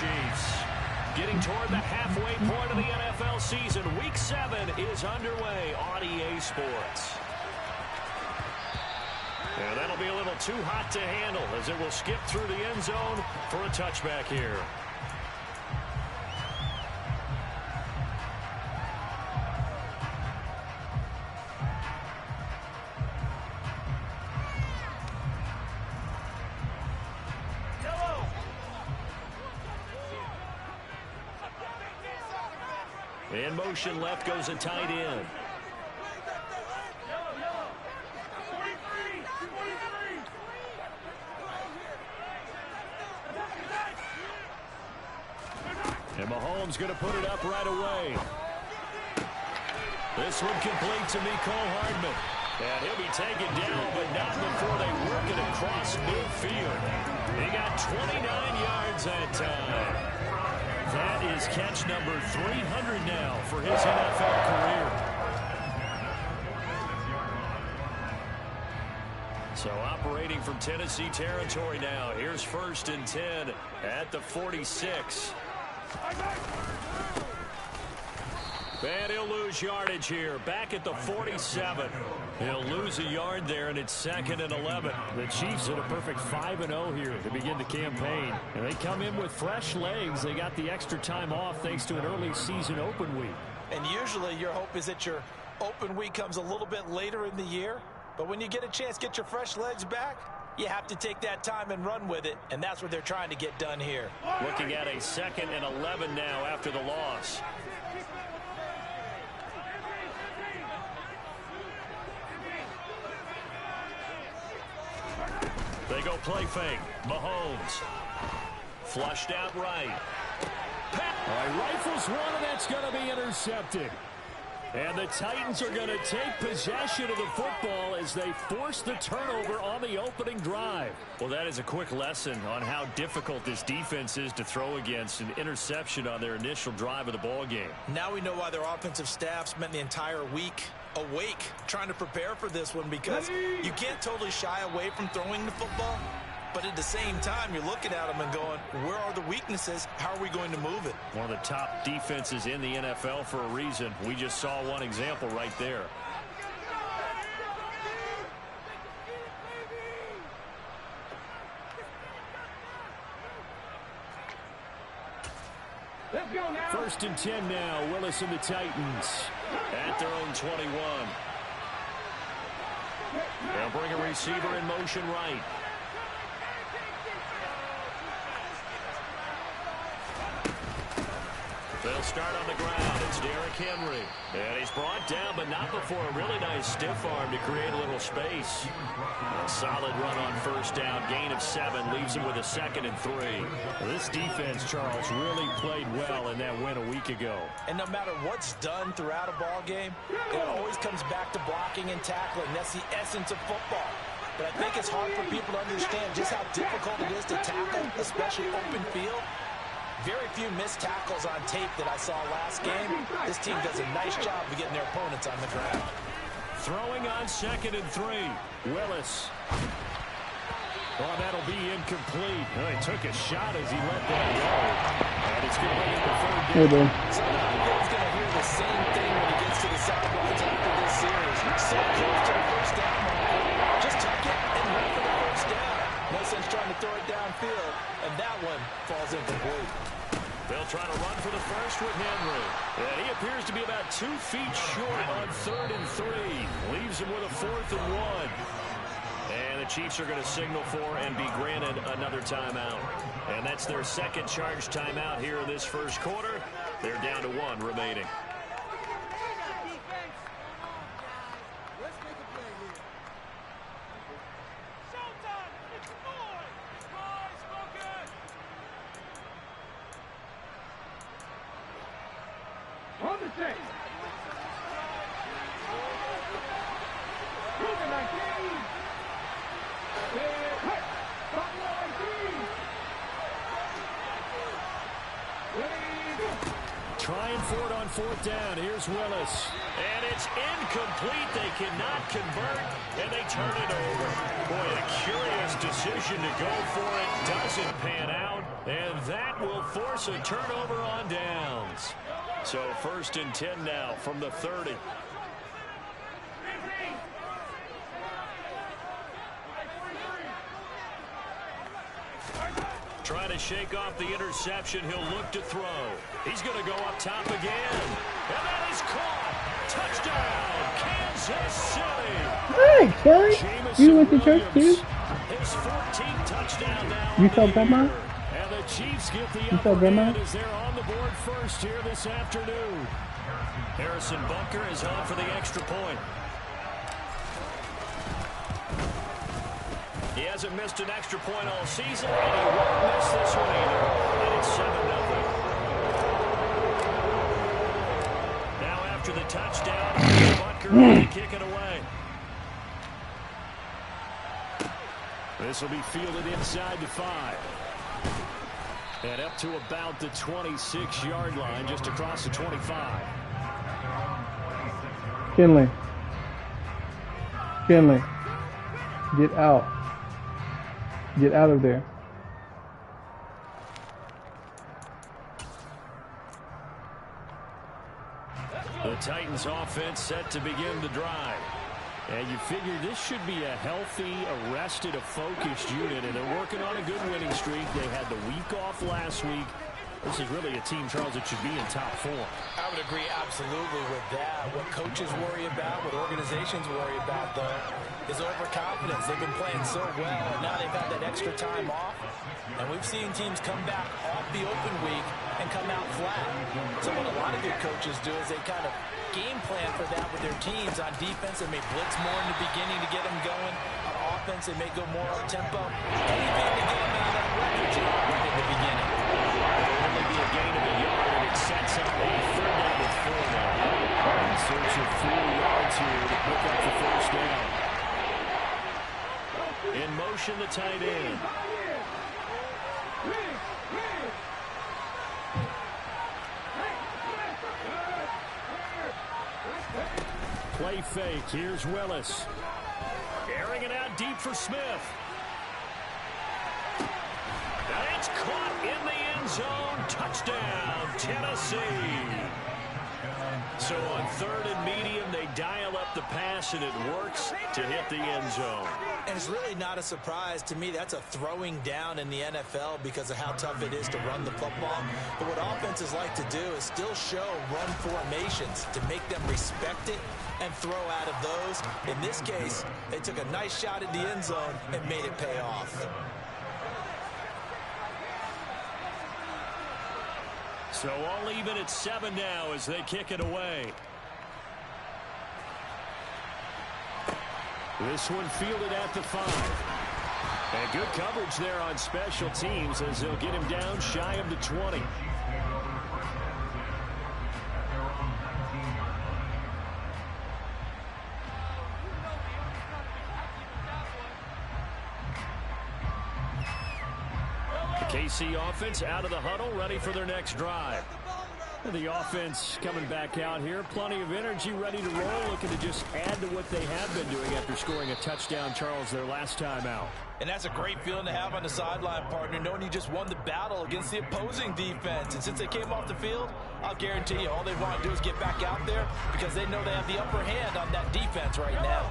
Chiefs. Getting toward the halfway point of the NFL season. Week 7 is underway on EA Sports. And that'll be a little too hot to handle as it will skip through the end zone for a touchback here. In motion left goes a tight end. And Mahomes going to put it up right away. This one complete to Mecole Hardman. And he'll be taken down, but not before they work it across midfield. He got 29 yards that time. That is catch number 300 now for his NFL career. So operating from Tennessee territory now. Here's 1st and 10 at the 46. And he'll lose yardage here. Back at the 47. He'll lose a yard there, and it's 2nd and 11. The Chiefs had a perfect 5-0 here to begin the campaign. And they come in with fresh legs. They got the extra time off thanks to an early season open week. And usually your hope is that your open week comes a little bit later in the year. But when you get a chance to get your fresh legs back, you have to take that time and run with it. And that's what they're trying to get done here. Looking at a 2nd and 11 now after the loss. They go play fake. Mahomes. Flushed out right. All right, rifles one, and that's going to be intercepted. And the Titans are going to take possession of the football as they force the turnover on the opening drive. Well, that is a quick lesson on how difficult this defense is to throw against. An interception on their initial drive of the ball game. Now we know why their offensive staff spent the entire week awake trying to prepare for this one, because you can't totally shy away from throwing the football. But at the same time, you're looking at them and going, where are the weaknesses? How are we going to move it? One of the top defenses in the NFL for a reason. We just saw one example right there. Let's go now. 1st and 10 now. Wallace and the Titans at their own 21. They'll bring a receiver in motion right. They'll start on the ground. It's Derrick Henry. And he's brought down, but not before a really nice stiff arm to create a little space. A solid run on 1st down. Gain of 7 leaves him with a 2nd and 3. This defense, Charles, really played well in that win a week ago. And no matter what's done throughout a ball game, it always comes back to blocking and tackling. That's the essence of football. But I think it's hard for people to understand just how difficult it is to tackle, especially open field. Very few missed tackles on tape that I saw last game. This team does a nice job of getting their opponents on the ground. Throwing on 2nd and 3. Willis. Oh, that'll be incomplete. Well, he took a shot as he let that go. And it's going to be the 3rd down. Hey, there. He's going to hear the same thing when he gets to the sidelines after this series. So close to the 1st down marker. Just tuck it and run for the 1st down. No sense trying to throw it downfield. And that one falls incomplete. They'll try to run for the 1st with Henry. And he appears to be about 2 feet short on 3rd and 3. Leaves him with a 4th and 1. And the Chiefs are going to signal for and be granted another timeout. And that's their 2nd charge timeout here in this 1st quarter. They're down to 1 remaining. On the stage. Trying for it on 4th down. Here's Willis. And it's incomplete. They cannot convert, and they turn it over. Boy, a curious decision to go for it. Doesn't pan out. And that will force a turnover on downs. So 1st and 10 now from the 30. Trying to shake off the interception. He'll look to throw. He's going to go up top again. And that is caught. Touchdown, Kansas City. Hey, Kelly. You went to church too? His 14th touchdown now. You saw Grandma? And the Chiefs get the You saw upper Grandma? hand as they're on the board first here this afternoon. Harrison Bunker is on for the extra point. He hasn't missed an extra point all season, and he won't miss this one either. And it's 7-0. Now after the touchdown, Bunker will kick it away. This will be fielded inside the 5. And up to about the 26-yard line, just across the 25. Kinley. Kinley. Get out. Get out of there. The Titans offense set to begin the drive. And you figure this should be a healthy, arrested, a focused unit, and they're working on a good winning streak. They had the week off last week. This is really a team, Charles, that should be in top 4. I would agree absolutely with that. What coaches worry about, what organizations worry about, though, is overconfidence. They've been playing so well, and now they've had that extra time off. And we've seen teams come back off the open week and come out flat. So what a lot of good coaches do is they kind of game plan for that with their teams. On defense, they may blitz more in the beginning to get them going. On offense, they may go more up-tempo. Anything to get them out of that lethargy right in the beginning. It'll only be a gain of a yard, and it sets up a 3rd down and 4 now. In search of 4 yards here to pick up the 1st down. In motion, the tight end. Play fake. Here's Wallace. Airing it out deep for Smith. And it's caught in the end zone. Touchdown, Tennessee. So on 3rd and medium, they dial up the pass, and it works to hit the end zone. And it's really not a surprise to me. That's a throwing down in the NFL because of how tough it is to run the football. But what offenses like to do is still show run formations to make them respect it and throw out of those. In this case, they took a nice shot at the end zone and made it pay off. So all even at 7 now as they kick it away. This one fielded at the 5. And good coverage there on special teams as they'll get him down shy of the 20. KC offense out of the huddle, ready for their next drive. The offense coming back out here. Plenty of energy, ready to roll, looking to just add to what they have been doing after scoring a touchdown, Charles, their last time out. And that's a great feeling to have on the sideline, partner, knowing you just won the battle against the opposing defense. And since they came off the field, I'll guarantee you all they want to do is get back out there because they know they have the upper hand on that defense right now.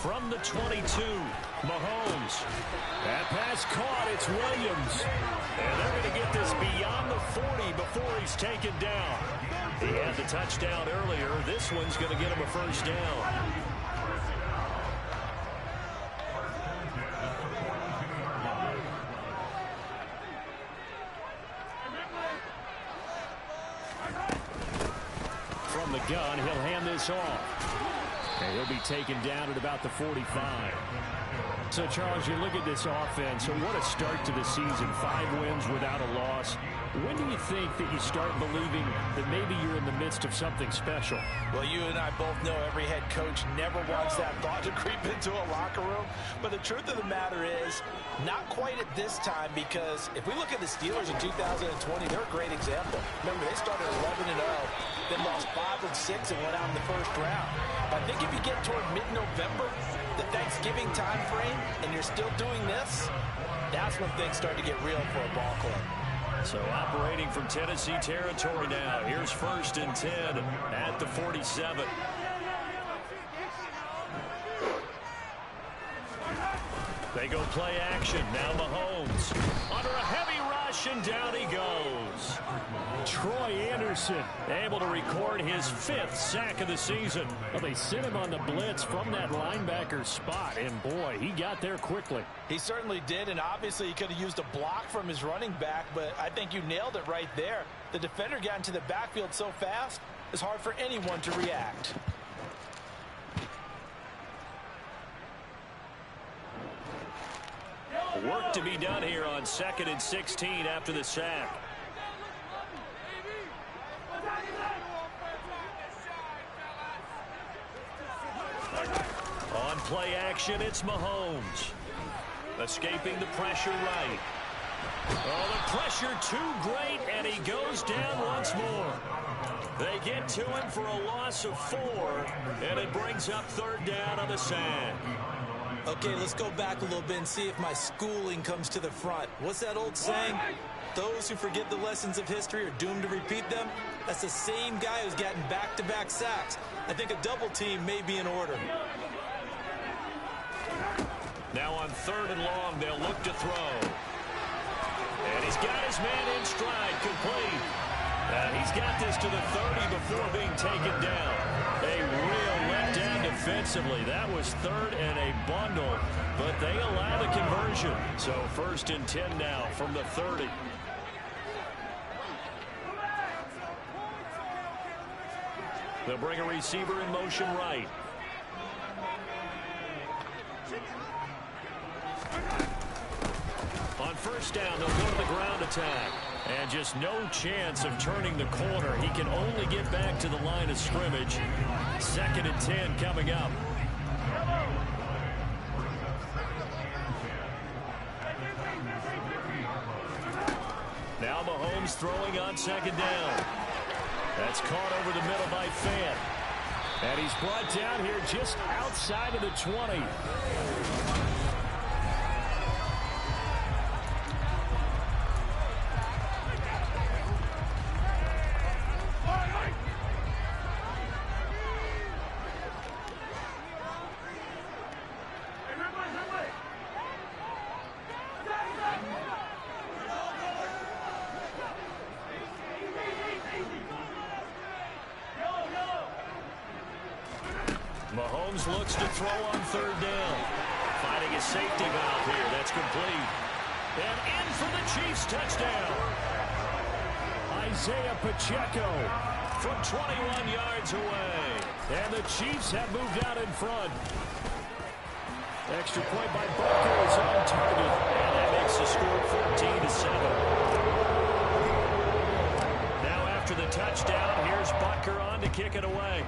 From the 22, Mahomes. That pass caught. It's Williams. And they're going to get this beyond the 40 before he's taken down. He had the touchdown earlier. This one's going to get him a 1st down. From the gun, he'll hand this off. And he'll be taken down at about the 45. So, Charles, you look at this offense, so what a start to the season. 5 wins without a loss. When do you think that you start believing that maybe you're in the midst of something special? Well, you and I both know every head coach never wants that thought to creep into a locker room. But the truth of the matter is, not quite at this time, because if we look at the Steelers in 2020, they're a great example. Remember, they started 11-0, then lost 5-6 and went out in the 1st round. I think if you get toward mid-November, the Thanksgiving time frame and you're still doing this, that's when things start to get real for a ball club. So operating from Tennessee territory now. Here's 1st and 10 at the 47. They go play action. Now Mahomes under a heavy rush, and down he goes. Troy Anderson able to record his 5th sack of the season. Well, they sent him on the blitz from that linebacker spot, and boy, he got there quickly. He certainly did, and obviously he could have used a block from his running back, but I think you nailed it right there. The defender got into the backfield so fast, it's hard for anyone to react. Work to be done here on 2nd and 16 after the sack. On play action, it's Mahomes. Escaping the pressure right. Oh, the pressure too great, and he goes down once more. They get to him for a loss of 4, and it brings up 3rd down on the sack. Okay, let's go back a little bit and see if my schooling comes to the front. What's that old saying? Those who forget the lessons of history are doomed to repeat them. That's the same guy who's gotten back-to-back sacks. I think a double team may be in order. Now on 3rd and long, they'll look to throw. And he's got his man in stride, complete. He's got this to the 30 before being taken down. A real letdown defensively. That was 3rd and a bundle, but they allow the conversion. So 1st and 10 now from the 30. They'll bring a receiver in motion right. On 1st down, they'll go to the ground attack. And just no chance of turning the corner. He can only get back to the line of scrimmage. 2nd and 10 coming up. Now Mahomes throwing on 2nd down. That's caught over the middle by Fant. And he's brought down here just outside of the 20. Mahomes looks to throw on 3rd down. Finding a safety valve here. That's complete. And in for the Chiefs touchdown. Isaiah Pacheco from 21 yards away. And the Chiefs have moved out in front. Extra point by Butker is on target. And that makes the score 14-7. Now after the touchdown, here's Butker on to kick it away.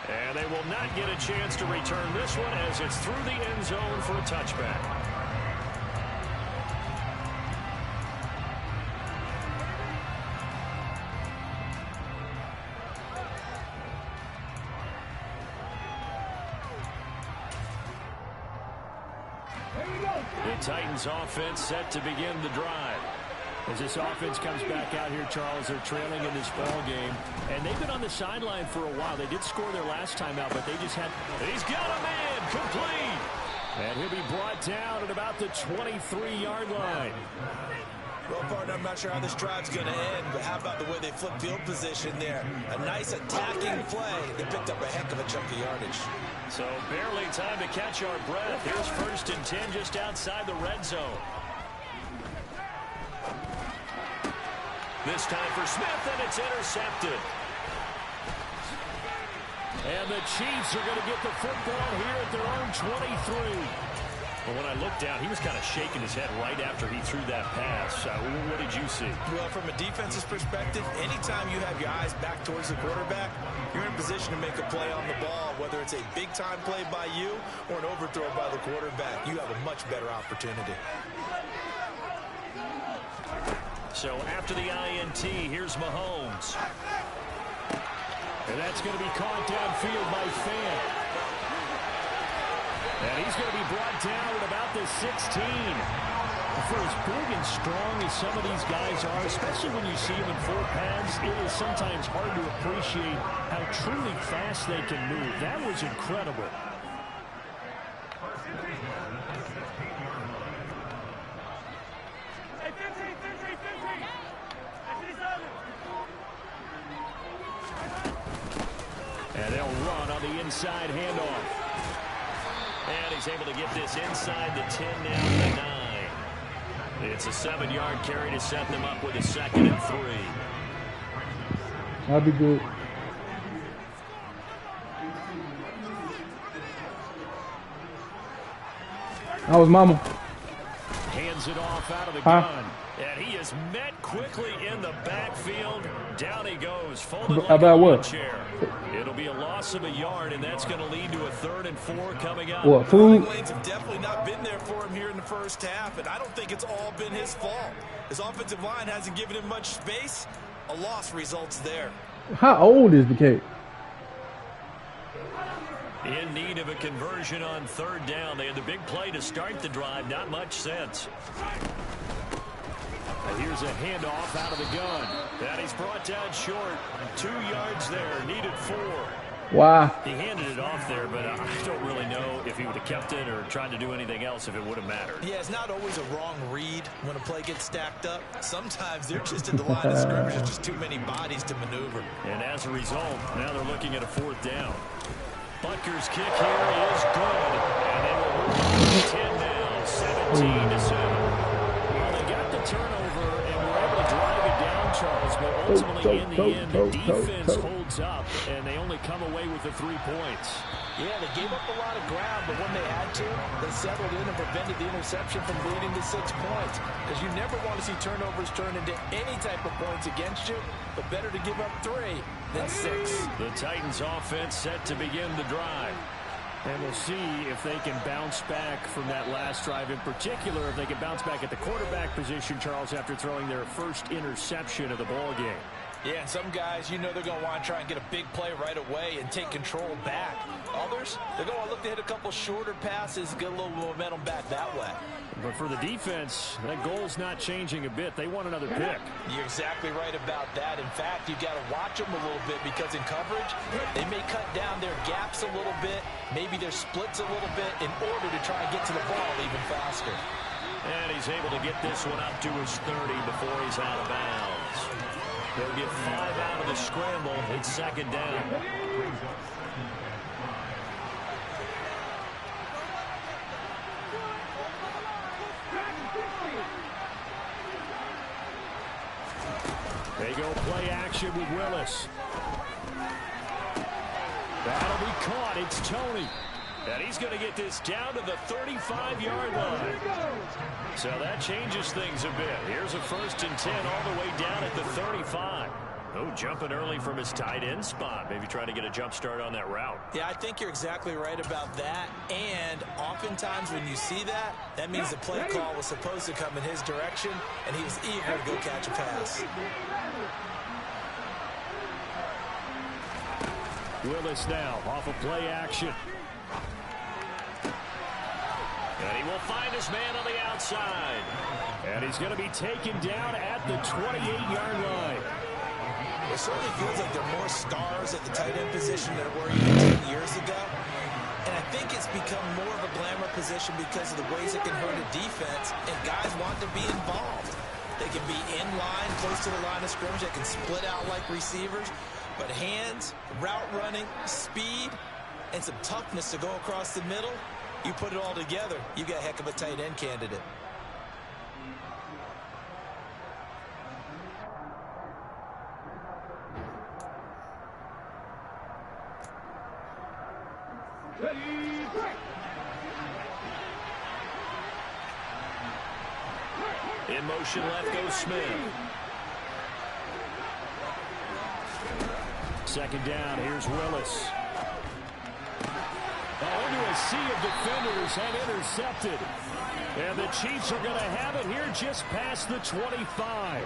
And they will not get a chance to return this one as it's through the end zone for a touchback. The Titans offense set to begin the drive. As this offense comes back out here, Charles, they're trailing in this ball game. And they've been on the sideline for a while. They did score their last time out, but they just had... He's got a man, complete. And he'll be brought down at about the 23-yard line. Well, partner, I'm not sure how this drive's going to end, but how about the way they flip field position there? A nice attacking play. They picked up a heck of a chunk of yardage. So barely time to catch our breath. Here's 1st and 10 just outside the red zone. This time for Smith, and it's intercepted. And the Chiefs are going to get the football here at their own 23. Well, when I looked down, he was kind of shaking his head right after he threw that pass. What did you see? Well, from a defense's perspective, anytime you have your eyes back towards the quarterback, you're in position to make a play on the ball, whether it's a big-time play by you or an overthrow by the quarterback. You have a much better opportunity. So after the INT, here's Mahomes. And that's going to be caught downfield by Fan. And he's going to be brought down at about the 16. For as big and strong as some of these guys are, especially when you see them in full pads, it is sometimes hard to appreciate how truly fast they can move. That was incredible. And they'll run on the inside handoff. And he's able to get this inside the 10 down to the 9. It's a 7-yard carry to set them up with a 2nd and 3. That'd be good. That was mama. Hands it off out of the gun. And he is met quickly in the backfield. Down he goes, folded like about a what? chair. It'll be a loss of a yard, and that's going to lead to a 3rd and 4 coming up. What, food? Lanes have definitely not been there for him here in the first half, and I don't think it's all been his fault. His offensive line hasn't given him much space. A loss results there. How old is the kid? In need of a conversion on 3rd down. They had the big play to start the drive. Not much sense. And here's a handoff out of the gun. And he's brought down short. 2 yards there. Needed 4. Why? He handed it off there, but I don't really know if he would have kept it or tried to do anything else if it would have mattered. Yeah, it's not always a wrong read when a play gets stacked up. Sometimes they're just at the line of scrimmage. There's just too many bodies to maneuver. And as a result, now they're looking at a 4th down. Butker's kick here is good. And they will move on to 10 now. 17-7. Well, they got the turnover and were able to drive it down, Charles, but ultimately in the end, the defense holds up, and they only come away with the 3 points. Yeah, they gave up a lot of ground, but when they had to, they settled in and prevented the interception from leading to 6 points. Because you never want to see turnovers turn into any type of points against you, but better to give up 3 than 6. The Titans offense set to begin the drive. And we'll see if they can bounce back from that last drive. In particular, if they can bounce back at the quarterback position, Charles, after throwing their first interception of the ball game. Yeah, and some guys, you know they're going to want to try and get a big play right away and take control back. Others, they're going to look to hit a couple shorter passes, get a little momentum back that way. But for the defense, that goal's not changing a bit. They want another pick. You're exactly right about that. In fact, you've got to watch them a little bit because in coverage, they may cut down their gaps a little bit, maybe their splits a little bit in order to try and get to the ball even faster. And he's able to get this one up to his 30 before he's out of bounds. They'll get 5 out of the scramble. It's 2nd down. They go play action with Wallace. That'll be caught. It's Tony. And he's going to get this down to the 35-yard line. So that changes things a bit. Here's a 1st and 10 all the way down at the 35. Oh, jumping early from his tight end spot. Maybe trying to get a jump start on that route. Yeah, I think you're exactly right about that. And oftentimes when you see that, that means the play call was supposed to come in his direction, and he was eager to go catch a pass. Wallace now off of play action. And he will find his man on the outside. And he's going to be taken down at the 28-yard line. It certainly feels like there are more stars at the tight end position than there were even 10 years ago. And I think it's become more of a glamour position because of the ways it can hurt a defense, and guys want to be involved. They can be in line, close to the line of scrimmage. They can split out like receivers. But hands, route running, speed, and some toughness to go across the middle, you put it all together, you got a heck of a tight end candidate. In motion left goes Smith. 2nd down, here's Wallace. Into a sea of defenders and intercepted. And the Chiefs are going to have it here just past the 25.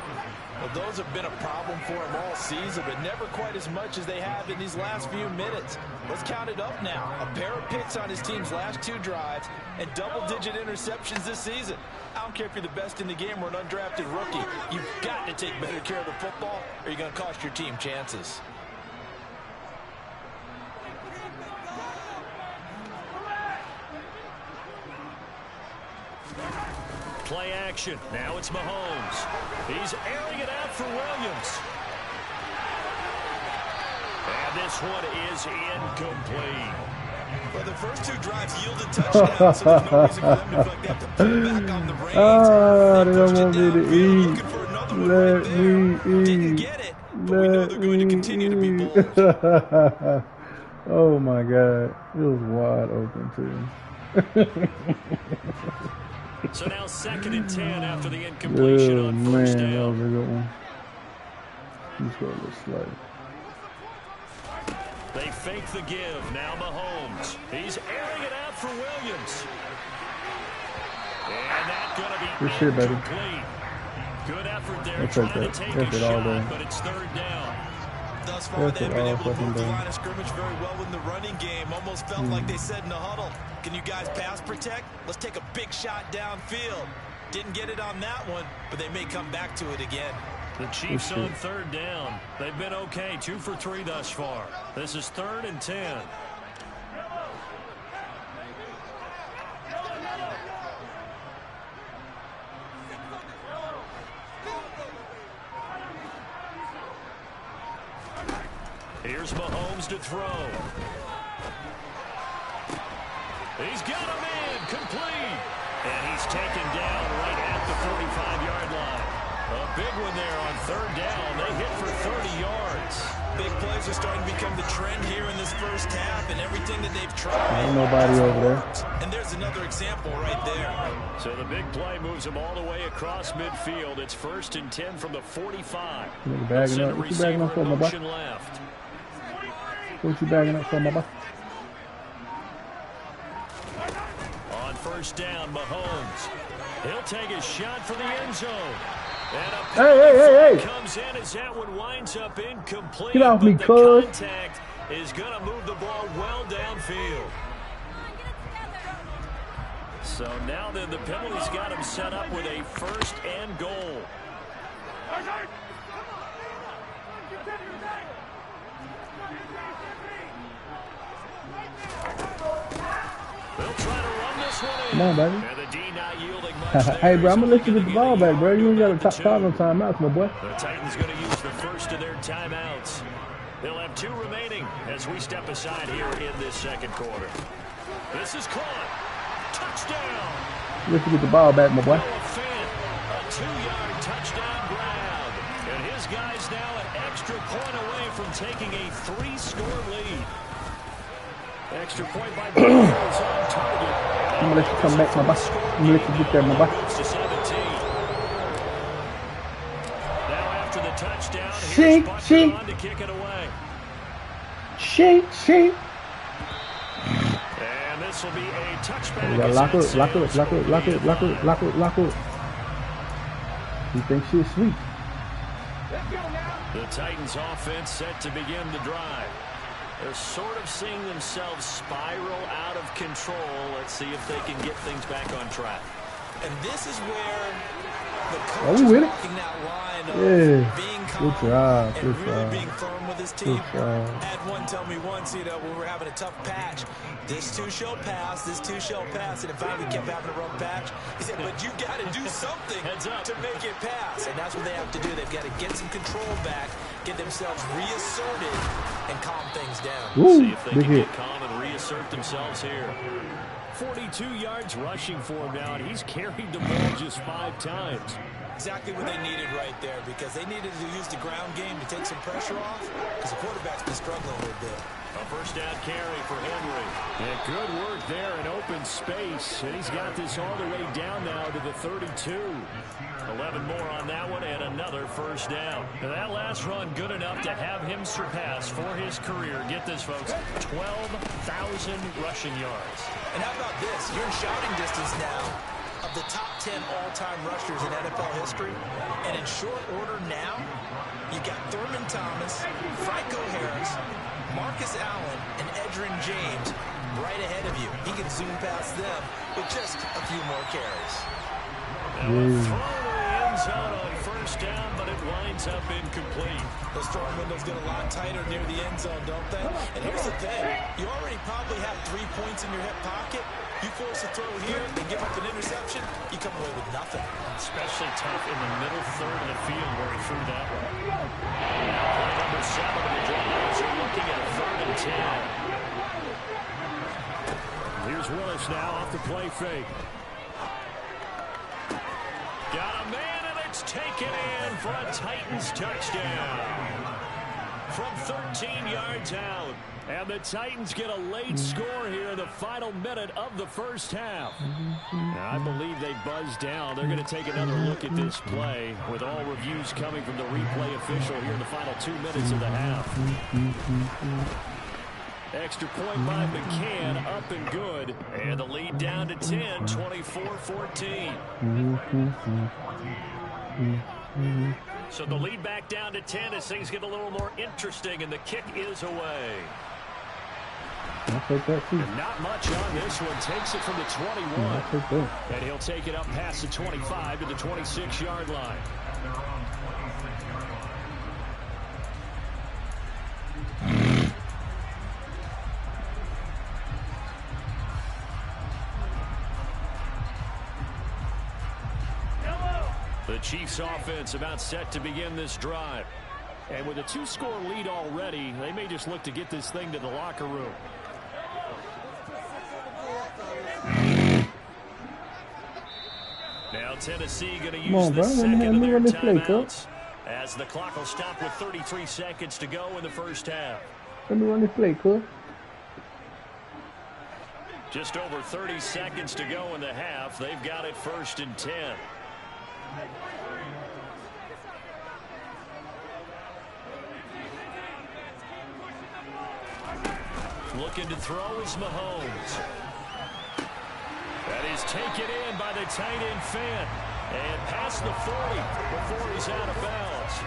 Well, those have been a problem for them all season, but never quite as much as they have in these last few minutes. Let's count it up now. A pair of picks on his team's last 2 drives and double-digit interceptions this season. I don't care if you're the best in the game or an undrafted rookie. You've got to take better care of the football or you're going to cost your team chances. Play action. Now it's Mahomes. He's airing it out for Williams. And this one is incomplete. Well, the first 2 drives yielded touchdowns, so there's no reason for them to feel like they have to pull back on the reins. They don't pushed want me to downfield, eat. looking for another one Let right there. me Didn't eat. get it, but we know they're going to continue to be bulls. Oh my God. It was wide open too. So now 2nd and 10 after the incompletion Oh on man, first that was a down. good one. He's got a little slight. They fake the give. Now Mahomes. He's airing it out for Williams. And that's going to be Good shit, baby. incomplete. Good effort there, That's it, trying to take that's a it all day. shot, but it's 3rd down. Thus far, That's they've it been all able to fucking move the day. line of scrimmage very well in the running game. Almost felt like they said in the huddle, can you guys pass protect? Let's take a big shot downfield. Didn't get it on that one, but they may come back to it again. The Chiefs on 3rd down. They've been okay, 2 for 3 thus far. This is 3rd and 10. Here's Mahomes to throw. He's got a man, complete. And he's taken down right at the 45-yard line. A big one there on 3rd down. They hit for 30 yards. Big plays are starting to become the trend here in this first half, and everything that they've tried. Ain't nobody over there. And there's another example right there. So the big play moves them all the way across midfield. It's 1st and 10 from the 45. Nigga bagging up. What you bagging up for, my boy? Motion left. What you bagging up for, my boy? On 1st down, Mahomes. He'll take a shot for the end zone. And a Hey. comes in as that one winds up incomplete. Get off me, but the cuz. contact is going to move the ball well downfield. So now then the penalty's got him set up with a 1st and goal. They'll try to run this one in. Come on, baby. And the D not yielding much there. Hey, bro, I'm He's gonna let you only get the gonna ball back, bro. You ain't got to call no two. timeouts, my boy. The Titans going to use the first of their timeouts. They'll have 2 remaining as we step aside here in this 2nd quarter. This is caught. Touchdown. Let you get the ball back, my boy. Noah Fant, a 2-yard touchdown grab. And his guys now an extra point away from taking a 3-score lead. Extra point by Bills on target. I'm gonna let you come back, my boy. I'm gonna let you get there, my boy. Moves to 17. Now after the touchdown, Shake, here's shake. Butler on to kick it away. Shake. And this will be a touchback. You gotta lock up. He thinks she's sweet. The Titans offense set to begin the drive. They're sort of seeing themselves spiral out of control. Let's see if they can get things back on track. And this is where the Are coach we is winning? walking that line of Yeah. being calm Good job. and really being firm with his team. Good job. Had one tell me once, when we're having a tough patch, this too shall pass, and if finally kept having a rough patch, he said, but you got to do something Heads up. to make it pass. And that's what they have to do. They've got to get some control back, get themselves reasserted, and calm things down. Woo, See if they big can hit. get calm and reassert themselves here. 42 yards rushing for him now, and he's carried the ball just 5 times. Exactly what they needed right there, because they needed to use the ground game to take some pressure off, because the quarterback's been struggling a little bit. A 1st down carry for Henry. Yeah, good work there in open space, and he's got this all the way down now to the 32. 11 more on that one, and another 1st down. And that last run good enough to have him surpass for his career. Get this, folks, 12,000 rushing yards. And how about this? You're in shouting distance now. of the top 10 all-time rushers in NFL history. And in short order now, you got Thurman Thomas, Franco Harris, Marcus Allen, and Edgerrin James right ahead of you. He can zoom past them with just a few more carries. Now a throw to the end zone on first down, but it winds up incomplete. Those throwing windows get a lot tighter near the end zone, don't they? And here's the thing. You already probably have 3 points in your hip pocket. You force a throw here and give up an interception, you come away with nothing. Especially tough in the middle third of the field where he threw that one. Play number 7 of the drive. You're looking at a 3rd and 10. Here's Wallace now off the play fake. Got a man, and it's taken in for a Titans touchdown. From 13 yards out. And the Titans get a late score here in the final minute of the first half. Now, I believe they buzzed down. They're going to take another look at this play with all reviews coming from the replay official here in the final 2 minutes of the half. Extra point by McCann, up and good. And the lead down to 10, 24-14. So the lead back down to 10 as things get a little more interesting, and the kick is away. I'll take that too. And not much on this one. Takes it from the 21. I'll take that. And he'll take it up past the 25 to the 26-yard line. The Chiefs offense about set to begin this drive. And with a 2-score lead already, they may just look to get this thing to the locker room. Now Tennessee going to use the second of their timeouts as the clock will stop with 33 seconds to go in the first half. Let me run this play, cool. Just over 30 seconds to go in the half. They've got it 1st and 10. Looking to throw is Mahomes. That is taken in by the tight end Fant. And past the 40 before he's out of bounds.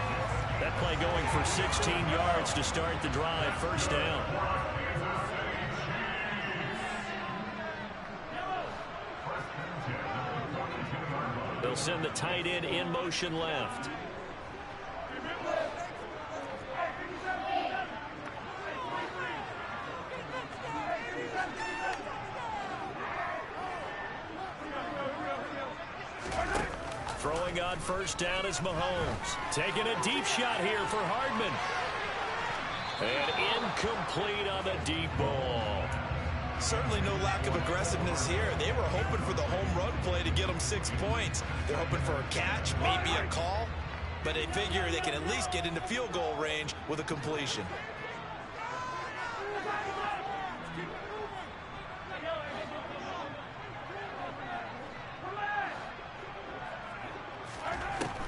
That play going for 16 yards to start the drive. 1st down. They'll send the tight end in motion left. Throwing on 1st down is Mahomes. Taking a deep shot here for Hardman. And incomplete on the deep ball. Certainly no lack of aggressiveness here. They were hoping for the home run play to get them 6 points. They're hoping for a catch, maybe a call. But they figure they can at least get into field goal range with a completion.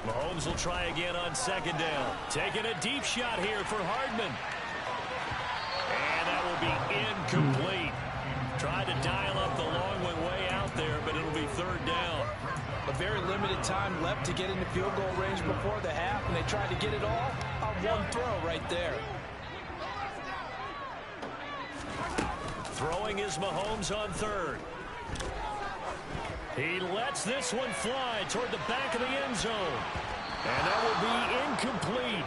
Mahomes will try again on 2nd down. Taking a deep shot here for Hardman. And that will be incomplete. Tried to dial up the long one way out there, but it'll be 3rd down. A very limited time left to get into field goal range before the half, and they tried to get it all on one throw right there. Throwing is Mahomes on 3rd. He lets this one fly toward the back of the end zone. And that will be incomplete.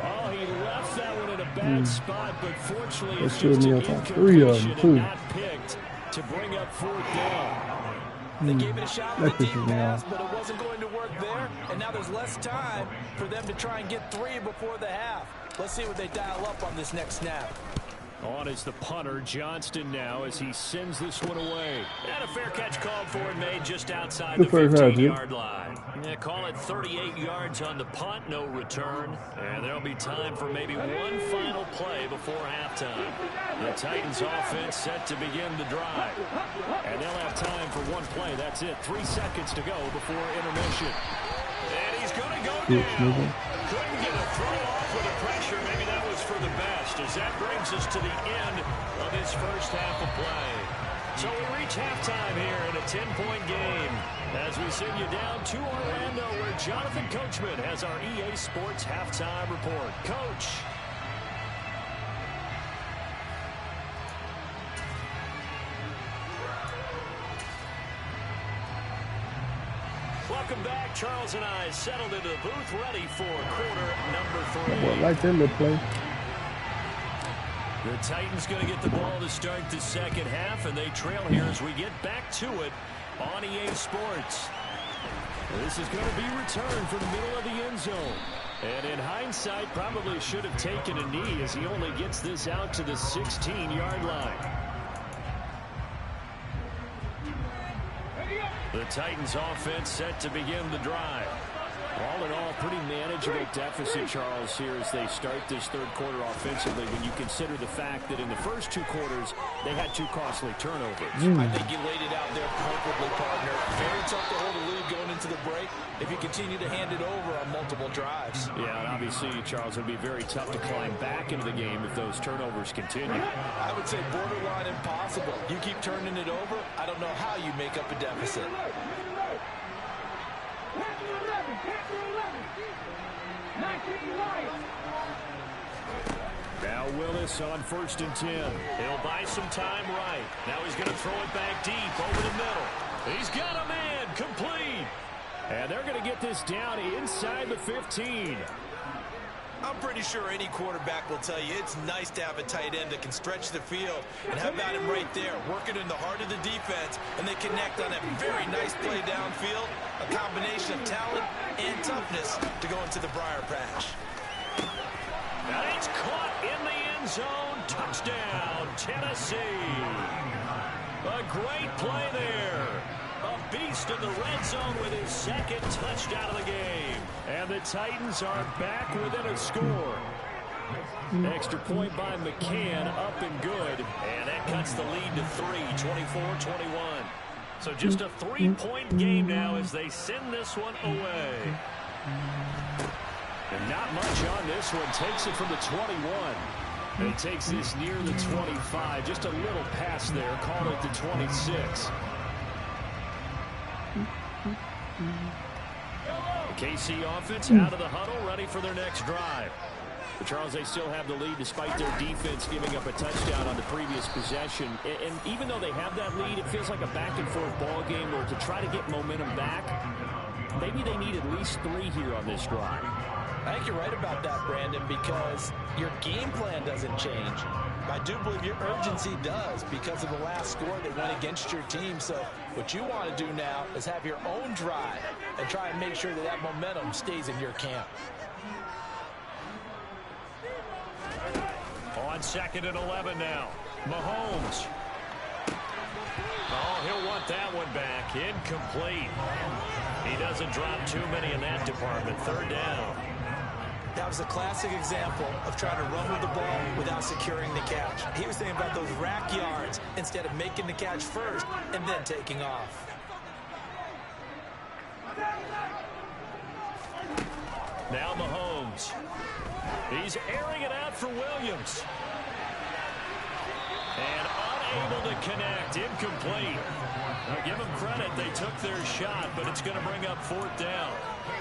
Oh, he left that one in a bad spot, but fortunately it's just an incompletion and not picked to bring up 4th down. They gave it a shot with a deep pass, but it wasn't going to work there. And now there's less time for them to try and get 3 before the half. Let's see what they dial up on this next snap. On is the punter, Johnston now, as he sends this one away. And a fair catch called for and made just outside the 15-yard line. Yeah, call it 38 yards on the punt, no return. And there'll be time for maybe one final play before halftime. The Titans offense set to begin the drive. And they'll have time for one play. That's it. 3 seconds to go before intermission. And he's going to go down. Couldn't get a throw off with the pressure. Maybe that was for the best, as that brings us to the end of this first half of play. So we reach halftime here in a 10-point game as we send you down to Orlando, where Jonathan Coachman has our EA Sports halftime report. Coach. Welcome back. Charles and I settled into the booth, ready for quarter number 3. I like that little play. The Titans going to get the ball to start the second half, and they trail here as we get back to it on EA Sports. This is going to be returned from the middle of the end zone. And in hindsight, probably should have taken a knee as he only gets this out to the 16-yard line. The Titans offense set to begin the drive. All in all, pretty manageable deficit, Charles, here as they start this third quarter offensively when you consider the fact that in the first 2 quarters, they had 2 costly turnovers. I think you laid it out there perfectly, partner. Very tough to hold a lead going into the break if you continue to hand it over on multiple drives. Yeah, and obviously, Charles, it would be very tough to climb back into the game if those turnovers continue. I would say borderline impossible. You keep turning it over, I don't know how you make up a deficit. Now Wallace on 1st and 10. He'll buy some time right. Now he's going to throw it back deep over the middle. He's got a man complete. And they're going to get this down inside the 15. I'm pretty sure any quarterback will tell you it's nice to have a tight end that can stretch the field. And how about him right there, working in the heart of the defense, and they connect on a very nice play downfield, a combination of talent and toughness to go into the briar patch. Now it's caught in the end zone. Touchdown, Tennessee. A great play there. A beast in the red zone with his 2nd touchdown of the game. And the Titans are back within a score. Extra point by McCann, up and good. And that cuts the lead to 3, 24-21. So just a 3-point game now as they send this one away. And not much on this one. Takes it from the 21. And he takes this near the 25. Just a little pass there. Called it the 26. The KC offense out of the huddle, ready for their next drive. But Charles, they still have the lead despite their defense giving up a touchdown on the previous possession. And even though they have that lead, it feels like a back-and-forth ball game where to try to get momentum back, maybe they need at least 3 here on this drive. I think you're right about that, Brandon, because your game plan doesn't change. I do believe your urgency does because of the last score that went against your team. So what you want to do now is have your own drive and try and make sure that that momentum stays in your camp. On 2nd and 11 now. Mahomes. Oh, he'll want that one back. Incomplete. He doesn't drop too many in that department. 3rd down. That was a classic example of trying to run with the ball without securing the catch. He was thinking about those rack yards instead of making the catch first and then taking off. Now Mahomes. He's airing it out for Williams. And unable to connect. Incomplete. Now give them credit. They took their shot, but it's going to bring up 4th down.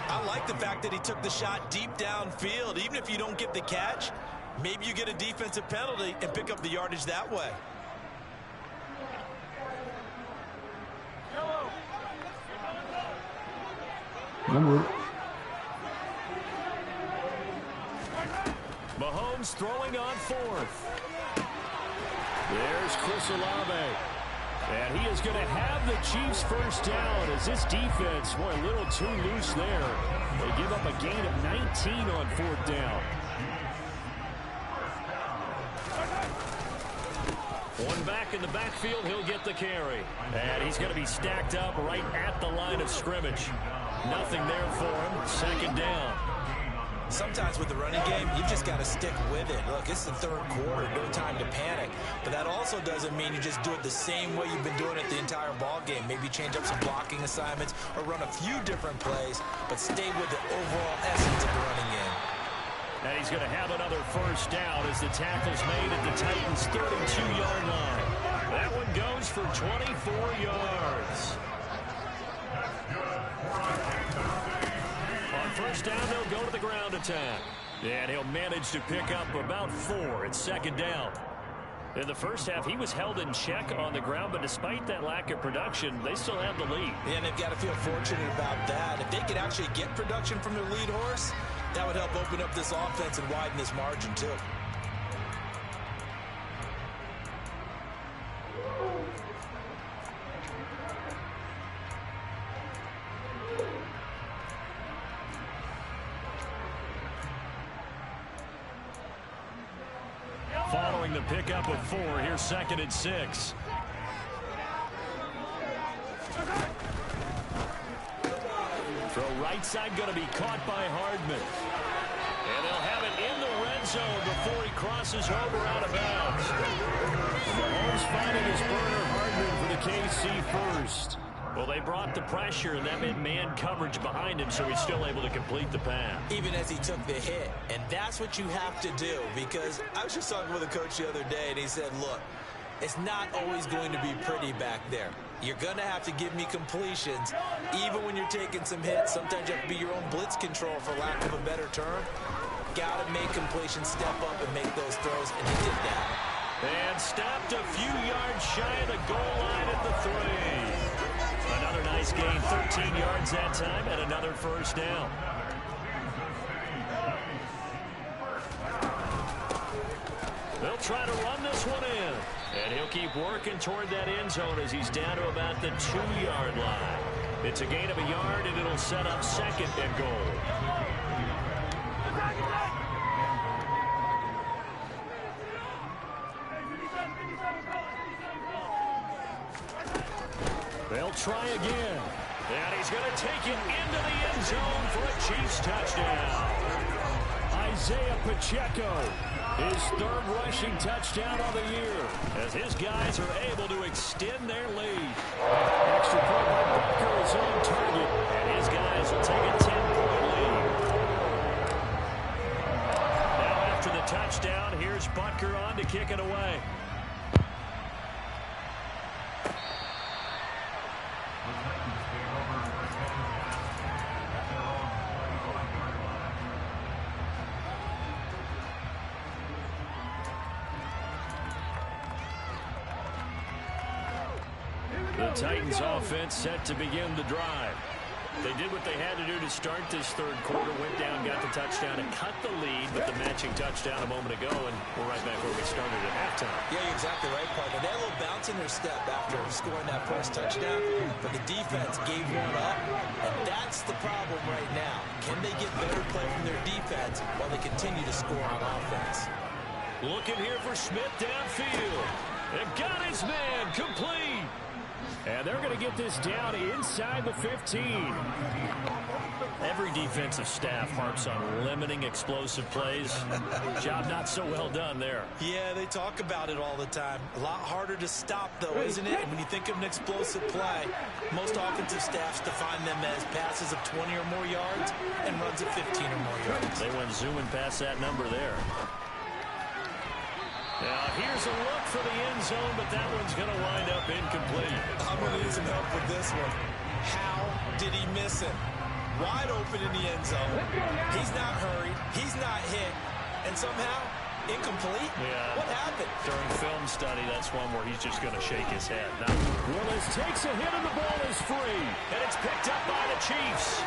I like the fact that he took the shot deep downfield. Even if you don't get the catch, maybe you get a defensive penalty and pick up the yardage that way. Mahomes throwing on 4th. There's Chris Olave. And he is going to have the Chiefs 1st down as this defense, boy, a little too loose there. They give up a gain of 19 on 4th down. One back in the backfield, he'll get the carry. And he's going to be stacked up right at the line of scrimmage. Nothing there for him. 2nd down. Sometimes with the running game, you've just got to stick with it. Look, it's the 3rd quarter, no time to panic. But that also doesn't mean you just do it the same way you've been doing it the entire ball game. Maybe change up some blocking assignments or run a few different plays, but stay with the overall essence of the running game. And he's going to have another 1st down as the tackle's made at the Titans' 32-yard line. That one goes for 24 yards. On first down, they'll go to the ground attack. And he'll manage to pick up about 4. It's second down. In the first half, he was held in check on the ground, but despite that lack of production, they still have the lead. Yeah, and they've got to feel fortunate about that. If they could actually get production from their lead horse, that would help open up this offense and widen this margin, too. Following the pickup of 4, here's 2nd and 6. Throw right side going to be caught by Hardman. And they'll have it in the red zone before he crosses over out of bounds. Mahomes finding his burner Hardman for the KC first. Well, they brought the pressure, and that meant man coverage behind him, so he's still able to complete the pass. Even as he took the hit. And that's what you have to do, because I was just talking with a coach the other day, and he said, look, it's not always going to be pretty back there. You're going to have to give me completions, even when you're taking some hits. Sometimes you have to be your own blitz control, for lack of a better term. Got to make completions, step up, and make those throws, and he did that. And stopped a few yards shy of the goal line at the 3. Another nice gain, 13 yards that time, and another first down. They'll try to run this one in. And he'll keep working toward that end zone as he's down to about the 2-yard line. It's a gain of a yard, and it'll set up 2nd and goal. They'll try again. And he's going to take it into the end zone for a Chiefs touchdown. Isaiah Pacheco, his 3rd rushing touchdown of the year, as his guys are able to extend their lead. Extra point by Butker is on target, and his guys will take a 10-point lead. Now after the touchdown, here's Butker on to kick it away. The Titans offense set to begin the drive. They did what they had to do to start this 3rd quarter, went down, got the touchdown, and cut the lead with the matching touchdown a moment ago, and we're right back where we started at halftime. Yeah, you're exactly right, partner. They had a little bounce in their step after scoring that first touchdown, but the defense gave one up, and that's the problem right now. Can they get better play from their defense while they continue to score on offense? Looking here for Smith downfield. They've got his man complete. And they're going to get this down inside the 15. Every defensive staff harps on limiting explosive plays. Job not so well done there. Yeah, they talk about it all the time. A lot harder to stop, though, isn't it? And when you think of an explosive play, most offensive staffs define them as passes of 20 or more yards and runs of 15 or more yards. They went zooming past that number there. Now, here's a look for the end zone, but that one's going to wind up incomplete. I'm going to need some help with this one. How did he miss him? Wide open in the end zone. He's not hurried. He's not hit. And somehow, incomplete? Yeah. What happened? During film study, that's one where he's just going to shake his head. Now, Wallace takes a hit, and the ball is free. And it's picked up by the Chiefs.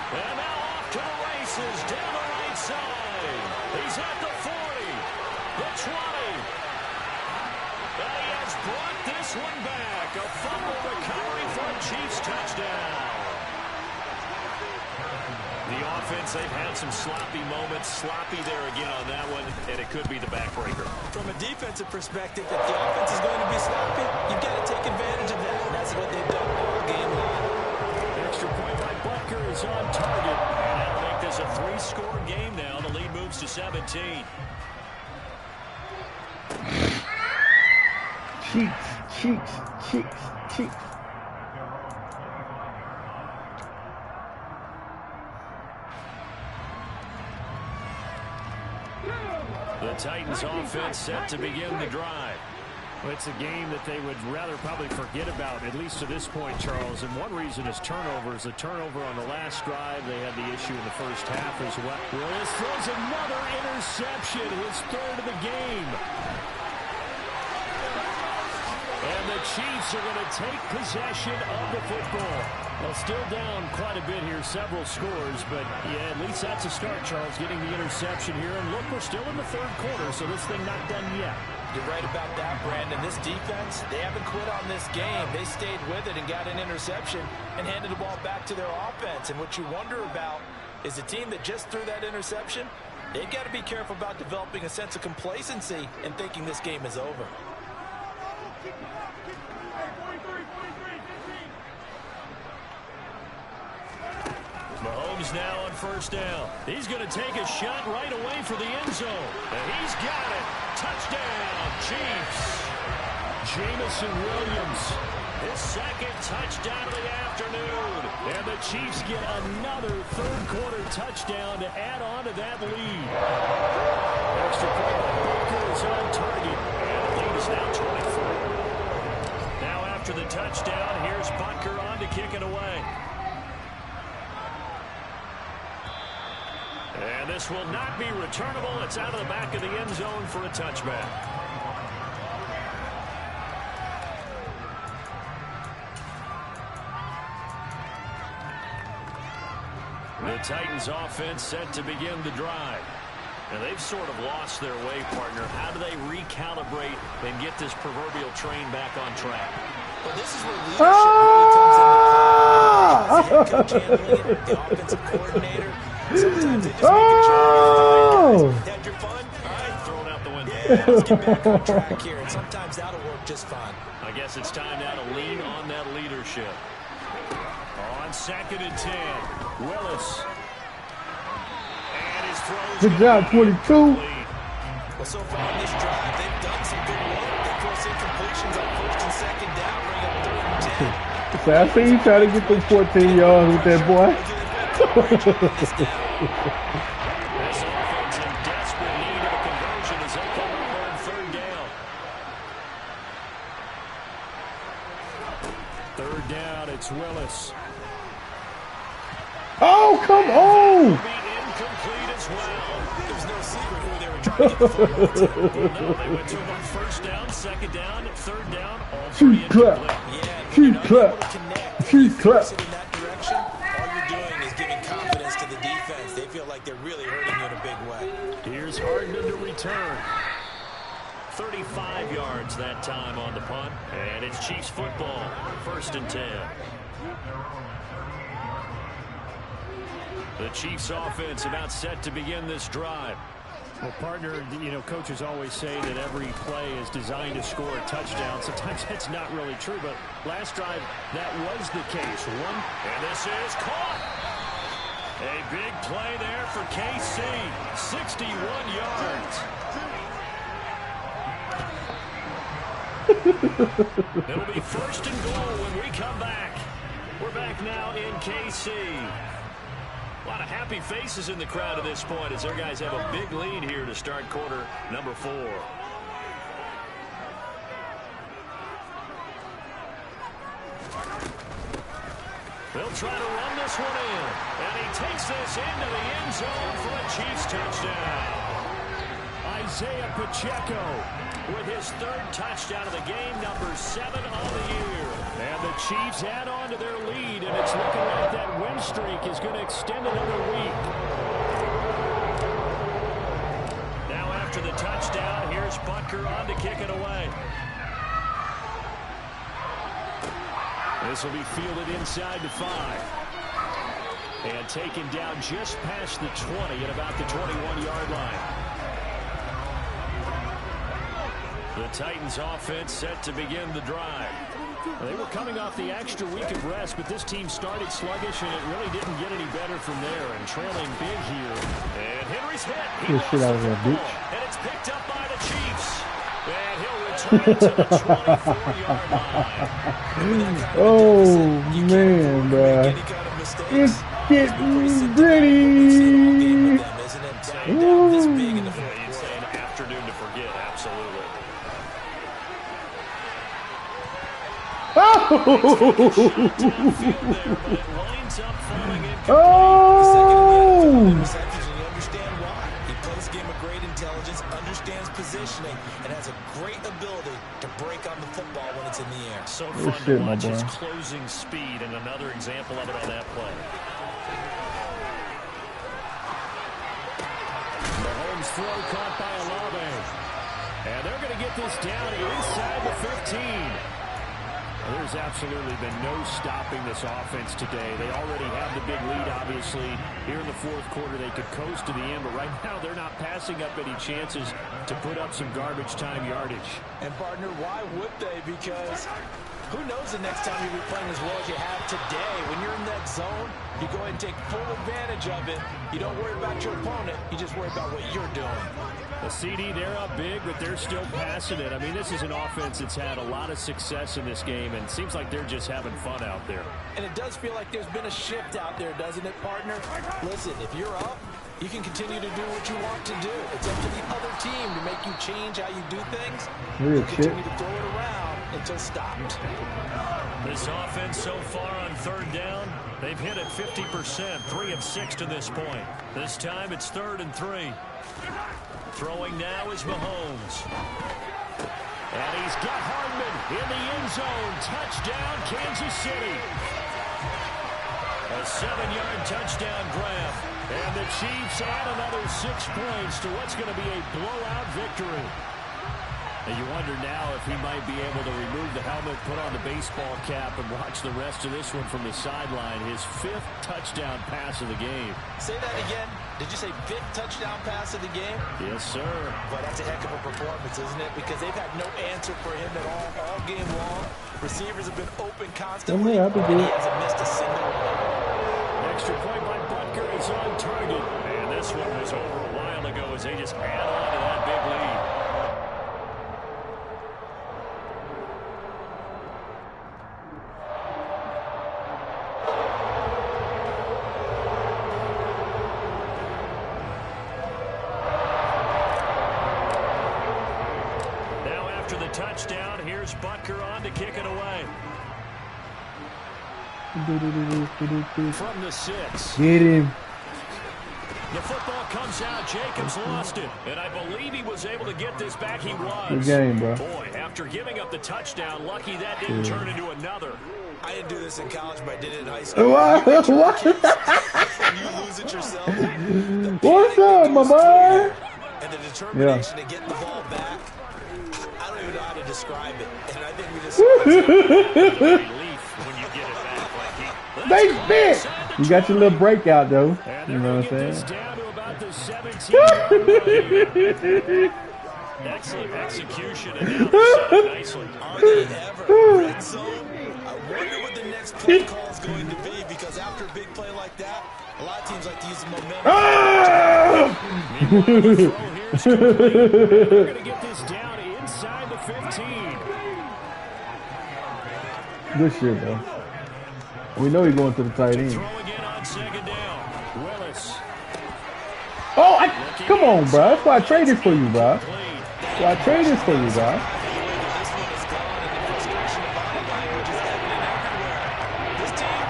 And now off to the races down the right side. He's at the 40. The 20. And he has brought this one back. A fumble recovery for a Chiefs touchdown. The offense, they've had some sloppy moments. Sloppy there again on that one, and it could be the backbreaker. From a defensive perspective, if the offense is going to be sloppy, you've got to take advantage of that. And that's what they've done all game long. Extra point by Butker is on target. And that'll make this a 3-score game now. The lead moves to 17. Cheeks. The Titans offense set to begin the drive. It's a game that they would rather probably forget about, at least to this point, Charles. And one reason is turnovers. The turnover on the last drive, they had the issue in the first half as well. Willis throws another interception, his third of the game. And the Chiefs are going to take possession of the football. Well, still down quite a bit here, several scores, but yeah, at least that's a start, Charles, getting the interception here. And look, we're still in the third quarter, so this thing not done yet. You're right about that, Brandon. This defense, they haven't quit on this game. They stayed with it and got an interception and handed the ball back to their offense. And what you wonder about is the team that just threw that interception, they've got to be careful about developing a sense of complacency and thinking this game is over. Mahomes now on first down. He's going to take a shot right away for the end zone. And he's got it. Touchdown, Chiefs. Jamison Williams, his second touchdown of the afternoon. And the Chiefs get another third-quarter touchdown to add on to that lead. Extra point by Booker is on target. And the lead is now 24. Now after the touchdown, here's Butker on to kick it away. And this will not be returnable. It's out of the back of the end zone for a touchback. The Titans offense set to begin the drive. And they've sort of lost their way, partner. How do they recalibrate and get this proverbial train back on track? Well, this is where leadership really comes into play. The head coach handling it, the offensive coordinator. Sometimes they just make a change. Had your fun? All right, throw it out the window. Yeah, let's get back on track here. And sometimes that'll work just fine. I guess it's time now to lean on that leadership. On 2nd and 10, Wallace. And his throws. Good job, 22. Well, so far on this drive, they've done some good work. They force incompletions on 1st and 2nd down, bring up 3rd and 10. So I see you try to get them 14 yards with that boy. This offense in desperate need of a conversion as they come up on 3rd down. 3rd down, it's Willis. Oh, come on! Incomplete as well. There's no secret who they were trying to get the football to. Well, no, they went to him on 1st down, 2nd down, 3rd down, all three incomplete. Yeah, Cheap clap. Cheap clap. in that direction, all you're doing is giving confidence to the defense. They feel like they're really hurting you in a big way. Here's Hardman to return. 35 yards that time on the punt. And it's Chiefs football, 1st and 10. The Chiefs offense about set to begin this drive. Well, partner, you know, coaches always say that every play is designed to score a touchdown. Sometimes that's not really true, but last drive, that was the case. And this is caught. A big play there for KC. 61 yards. It'll be 1st and goal when we come back. We're back now in KC. A lot of happy faces in the crowd at this point as their guys have a big lead here to start quarter number 4. They'll try to run this one in. And he takes this into the end zone for a Chiefs touchdown. Isaiah Pacheco with his 3rd touchdown of the game, number 7 on the year. And the Chiefs add on to their lead, and it's looking like that win streak is going to extend another week. Now after the touchdown, here's Butker on to kick it away. This will be fielded inside the 5. And taken down just past the 20 at about the 21-yard line. The Titans offense set to begin the drive. They were coming off the extra week of rest, but this team started sluggish, and it really didn't get any better from there. And trailing big here. And Henry's hit. He Get shit out of there, bitch. And it's picked up by the Chiefs. And he'll return it to the 24-yard line. Oh, man, bro. It's getting gritty. This big in the you'd say an afternoon to forget, absolutely. Understands positioning and has a great ability to break on the football when it's in the air. So fun to watch his closing speed, and another example of it on that play. Mahomes' throw caught by Olave. And they're going to get this down inside the 15. There's absolutely been no stopping this offense today. They already have the big lead, obviously. Here in the fourth quarter, they could coast to the end, but right now they're not passing up any chances to put up some garbage time yardage. And, partner, why would they? Because who knows the next time you'll be playing as well as you have today. When you're in that zone, you go ahead and take full advantage of it. You don't worry about your opponent. You just worry about what you're doing. The CD, they're up big, but they're still passing it. I mean, this is an offense that's had a lot of success in this game, and it seems like they're just having fun out there. And it does feel like there's been a shift out there, doesn't it, partner? Listen, if you're up, you can continue to do what you want to do. It's up to the other team to make you change how you do things. You continue to throw it around until stopped. This offense so far on third down, they've hit it 50%, 3 of 6 to this point. This time it's 3rd and 3. Throwing now is Mahomes. And he's got Hardman in the end zone. Touchdown, Kansas City. A 7-yard touchdown grab. And the Chiefs add another 6 points to what's going to be a blowout victory. And you wonder now if he might be able to remove the helmet, put on the baseball cap, and watch the rest of this one from the sideline. His 5th touchdown pass of the game. Say that again. Did you say 5th touchdown pass of the game? Yes, sir. Boy, that's a heck of a performance, isn't it? Because they've had no answer for him at all game long. Receivers have been open constantly, and he hasn't missed a single one. Extra point by Butker is on target. And this one was over a while ago as they just add on to that big lead. Touchdown. Here's Butker on to kick it away. From the 6. Get him. The football comes out. Jacobs lost it. And I believe he was able to get this back. He was. Good game, bro. Boy, after giving up the touchdown, lucky that didn't turn into another. I didn't do this in college, but I did it in high school. What? You lose it yourself. What's up, my boy? And the determination to get the ball back. I don't even know how to describe it. And I think we just relief when you get it back. They fit. You got your little breakout though. You know what I'm saying? Down to about the 17-yard line. Excellent execution and now set up nicely. Are they ever red zone? I wonder what the next play call is going to be, because after a big play like that, a lot of teams like to use the momentum. Meanwhile, the throw here is complete. They're going to get this down inside the 15. Good shit, bro. We know he's going to the tight end. Throw again on 2nd down. Wallace. Oh, come on, bro. That's why I traded for you, bro. That's why I traded for you, bro. This one is gone, and the frustration of body language is evident everywhere. This team,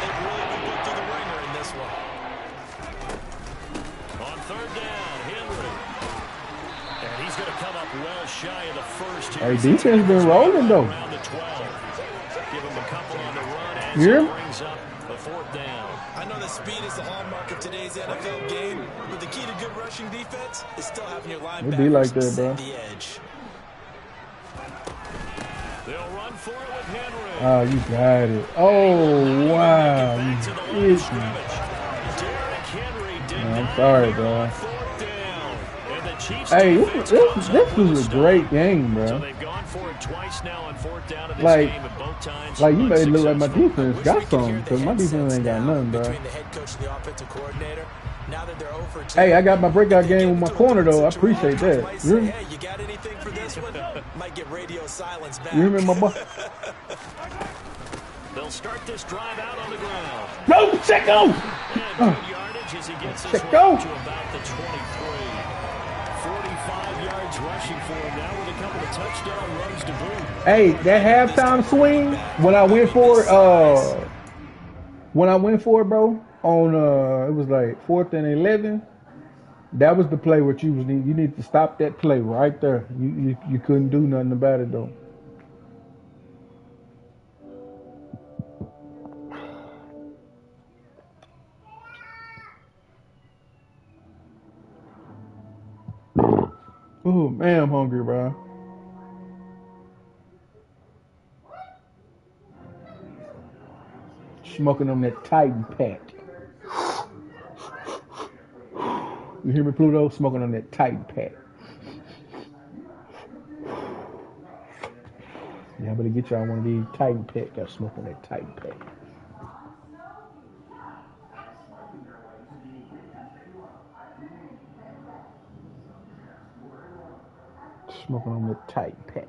they've really been put through the ringer in this one. On 3rd down, Henry. And he's going to come up well shy of the first. Our defense been rolling, though. Around the 12. Give him a couple on the run as he brings up the 4th down. I know that speed is the hallmark of today's NFL game, but the key to good rushing defense is still having your linebackers be like that, set bro. the edge. They'll run for it with Henry. Oh, you got it. Oh, wow. Back to the line You of idiot. scrimmage. Derrick Henry did I'm not sorry, get bro. on 4th down. And the Chiefs Hey, defense comes up this with was a stop. great game, So bro. they've gone for it twice now on 4th down of this Like- game, and both times Like, you made it look like my unsuccessful. defense Wish got we could hear something, the because my defense headsets ain't got now nothing, bro. between the head coach and the offensive coordinator. Now that they're 0 for 2. Hey, I got my breakout game with my corner, though. I appreciate that. Might You say, hear me? hey, you got anything for this one? Might get radio silence back. You hear me, my boy? They'll start this drive out on the ground. No, Checo! And good yardage as he gets this Checo! one to about the 23. 5 yards rushing for him now with a couple of touchdown runs to boot. Hey, that halftime swing when I went for it, bro, on it was like 4th and 11. That was the play what you need to stop that play right there. You couldn't do nothing about it though. Oh man, I'm hungry, bro. Smoking on that Titan pack. You hear me, Pluto? Smoking on that Titan pack. Yeah, I better get y'all one of these Titan pack. Got smoking that Titan pack. Smoking on that Titan pack.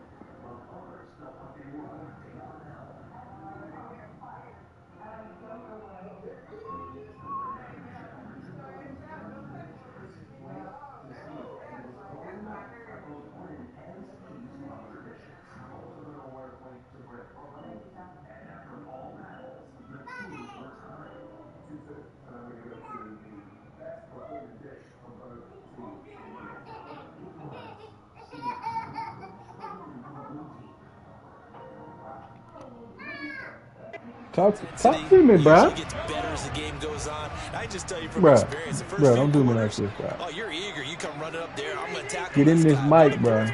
Talk to me, bro. Gets better as the game goes on. I just tell you from Bruh, experience, the first bruh, few don't do me like quarters, this, bro. oh, you're eager. You come running up there. I'm going to tackle Get in this guy. mic, bro.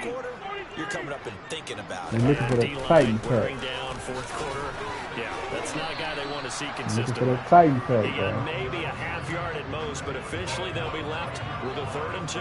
You're coming up and thinking about I'm it. looking for that Titan pack. Down 4th quarter. Yeah, that's not a guy they want to see Looking consistent. for that Titan pack, He got bro. maybe a half yard at most, but officially they'll be left with a 3rd and 2.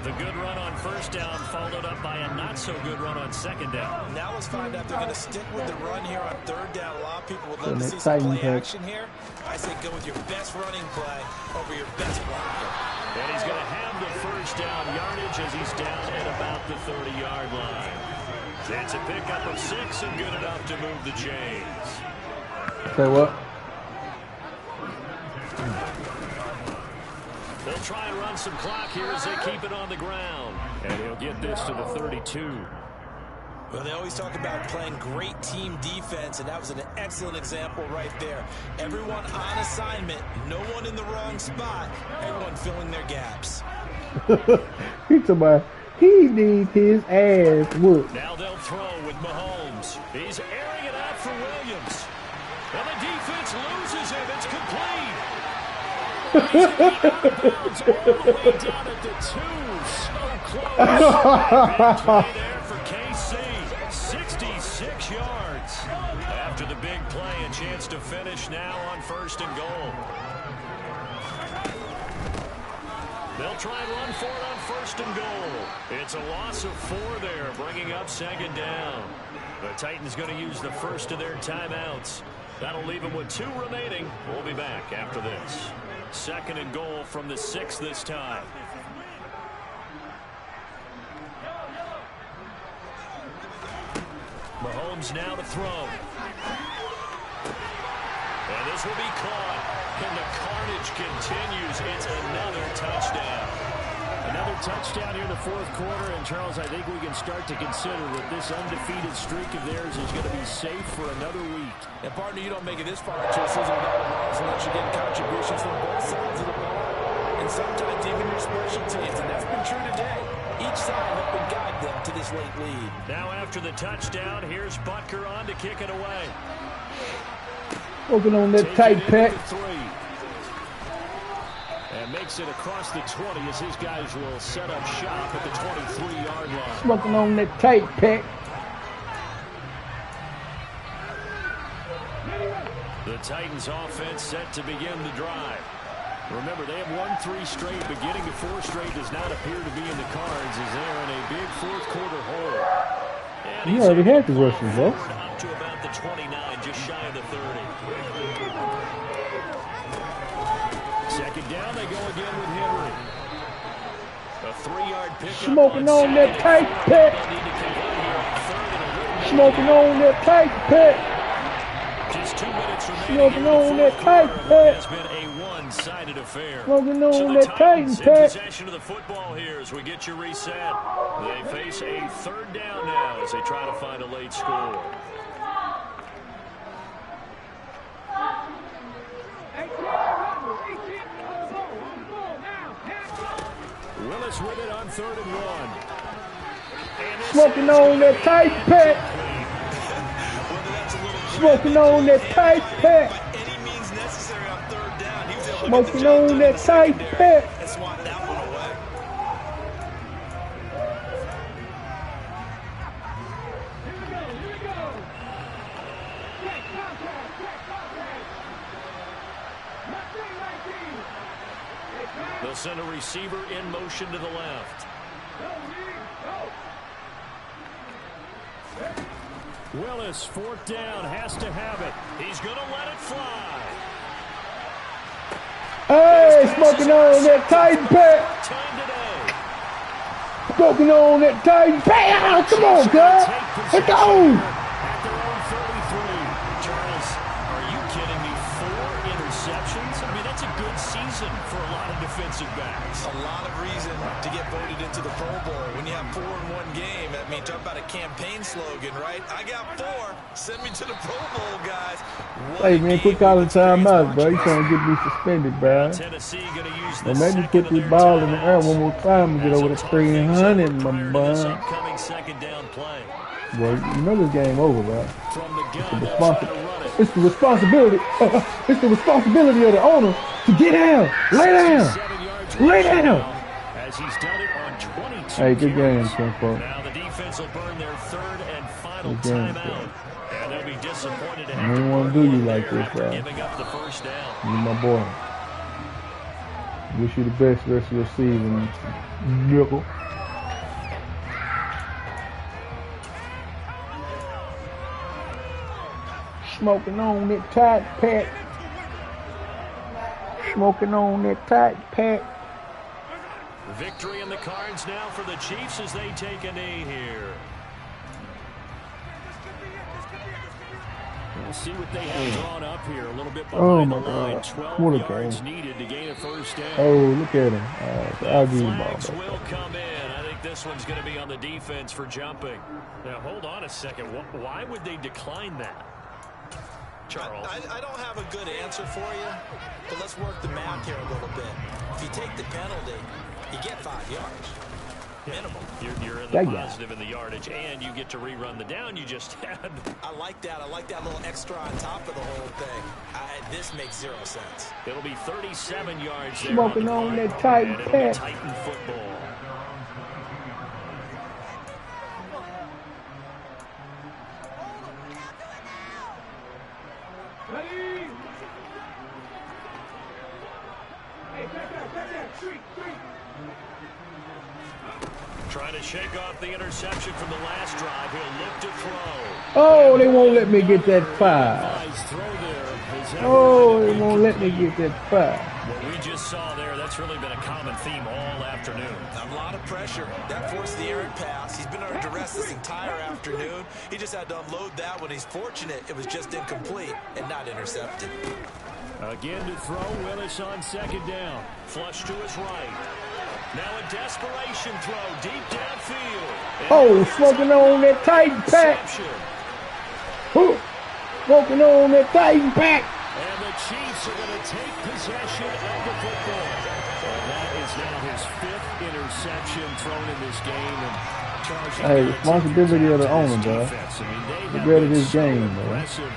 The good run on 1st down followed up by a not-so-good run on 2nd down. Now let's find out if they're going to stick with the run here on 3rd down. A lot of people would love to see some play action here. I say go with your best running play over your best blocker. And he's going to have the 1st down yardage as he's down at about the 30-yard line. It's a pickup of 6 and good enough to move the chains. Say what? They'll try and run some clock here as they keep it on the ground. And he'll get this to the 32. Well, they always talk about playing great team defense, and that was an excellent example right there. Everyone on assignment, no one in the wrong spot, everyone filling their gaps. He's talking about he needs his ass whooped. Now they'll throw with Mahomes. He's airing it out for Williams. And the defense loses him. It's complete. He's all the way down at the 2. So close. Big play there for KC. 66 yards. After the big play, a chance to finish now on 1st and goal. They'll try and run for it on 1st and goal. It's a loss of 4 there, bringing up 2nd down. The Titans going to use the first of their timeouts. That'll leave them with 2 remaining. We'll be back after this. 2nd and goal from the 6 this time. Mahomes now to throw. And this will be caught. And the carnage continues. It's another touchdown. Another touchdown here in the 4th quarter. And, Charles, I think we can start to consider that this undefeated streak of theirs is going to be safe for another week. And, partner, you don't make it this far into a season without a loss unless you're getting contributions from both sides of the ball. And sometimes even your special teams. And that's been true today. Each side helping guide them to this late lead. Now after the touchdown, here's Butker on to kick it away. Smoking on that tight pack. And makes it across the 20 as his guys will set up shop at the 23-yard line. Smoking on that tight pack. The Titans offense set to begin the drive. Remember, they have won 3 straight, but getting to 4 straight does not appear to be in the cards as they're in a big 4th quarter hole. And You already had the rushing, bro. Up to about the 29, just shy of the 30. 2nd down, they go again with Henry. A 3-yard pickup. Smoking on that tight pack. Smoking on that tight pack. Just Just 2 minutes remaining Smoking here in on the that fourth tight quarter. pack. It has been a one-sided affair. Smoking So on the that Titans Titan in pack. possession of the football here as we get your reset. They face a third down now as they try to find a late score. Wallace with it on 3rd and 1. Smoking on that tight pack. Smoking on that tight pack. By any means necessary on 3rd down. He was able to get the Smoking job on done in that the tight secondary pack. and swat that one away. They'll send a receiver in motion to the left. Wallace, 4th down, has to have it. He's going to let it fly. Hey, smoking on that Titan pack. Time today. Smoking on that Titan pack. Ah, come on, God. Let's go. At their own 33. Charles, are you kidding me? 4 interceptions? I mean, that's a good season for a lot of defensive backs. A lot of reason to get voted into the Pro Bowl. When you have 4 in one game, I mean, talk about a campaign slogan, right? I got 4. Send me to the Pro Bowl, guys. What Hey, a man, game quit it calling was to timeouts, watch. bro. You trying to get me suspended, bro. Tennessee going to use the And maybe second put of this their ball in the air timeouts. one more time and get As over they'll the talk things 300, over my prior to this boy. upcoming second down play. Well, you know this game over, right? From the The gun, they'll try to responsi- run it. it's the responsibility. It's the responsibility of the owner to get down, lay down, 7 yards lay rushing down. now, as he's done it on 22 Hey, good game, carries. Kenfo. Now the defense will burn their 3rd and final Good game, timeout. And they'll be disappointed to I have to didn't want to burn do you one like there this, after bro. giving up the first down. You my boy. Wish you the best rest of your season, nickel. Smoking on that tight pack. Smoking on that tight pack. Victory in the cards now for the Chiefs as they take a knee here. We'll see what they have drawn up here. A little bit Oh, behind my the line. God. 12 What a yards game. needed to gain a first down. Oh, look at him. I'll give you the ball Flags back. will come in. I think this one's going to be on the defense for jumping. Now, hold on a second. Why would they decline that? Charles. I don't have a good answer for you, but let's work the math here a little bit. If you take the penalty, you get 5 yards. Minimum. You're in the Yeah, yeah. positive in the yardage, and you get to rerun the down you just had. I like that. I like that little extra on top of the whole thing. This makes 0 sense. It'll be 37 yards there. Smoking on on the that punt, Titan and it'll be pack. Titan football. Ready? Hey, back there, street. Trying to shake off the interception from the last drive. He'll look to throw. Oh, they won't let me get that 5. Nice throw there. Is that Oh, really they big won't let me play? get that 5. What we just saw there, that's really been a common theme all afternoon. A lot of pressure. That forced the errant pass. He's been under duress this entire afternoon. He just had to unload that one. He's fortunate it was just incomplete and not intercepted. Again to throw. Willis on 2nd down. Flush to his right. Now a desperation throw deep downfield. Oh, smoking on that Titan pack. Interception. Ooh, smoking on that Titan pack. And the Chiefs are going to take possession of the football. And that is now his 5th interception thrown in this game. And Charles, you Hey, gotta tip responsibility your of the hat to owner, this bro. defense. I mean, they The have better been this so game, bro. aggressive,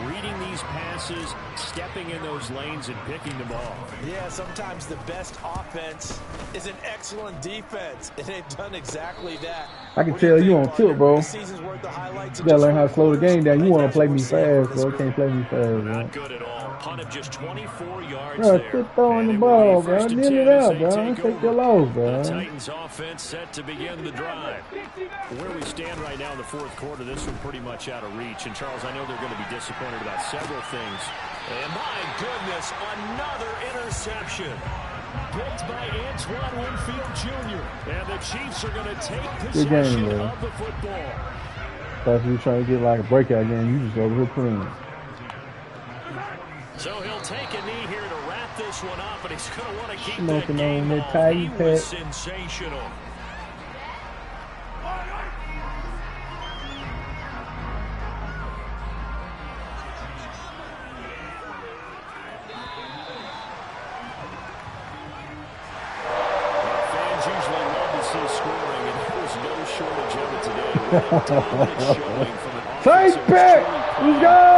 reading these passes, stepping in those lanes, and picking the ball. Yeah, sometimes the best offense is an excellent defense, and they've done exactly that. I can What do tell you think, on tilt, partner? bro. The season's worth the highlights You in gotta just learn how to slow the 4 game down. You quarters. want to play me That's what we're seeing fast, from bro. this Can't play me fast, bro. Not good at all. Punt of just 24 yards Bro, there. quit throwing And the it will be ball, bro. first and Kneel 10 it as up, they bro. take Take over. your loss, The bro. Titans offense set to begin the drive. Where we stand right now in the 4th quarter, this one pretty much out of reach. And, Charles, I know they're going to be disappointed about several things. And my goodness, another interception. Picked by Antoine Winfield Jr. And the Chiefs are going to take Good game, possession man. of the football. Thought you were trying to get like a breakout game. You just over here playing. So he'll take a knee here to wrap this one up, and he's going to want to keep Smoking that game on that ball. Tiger He Pack. was sensational. Fans usually love to see scoring, and there was no shortage of it today. Really dominant showing from an Saints offensive pick! truly Let's go!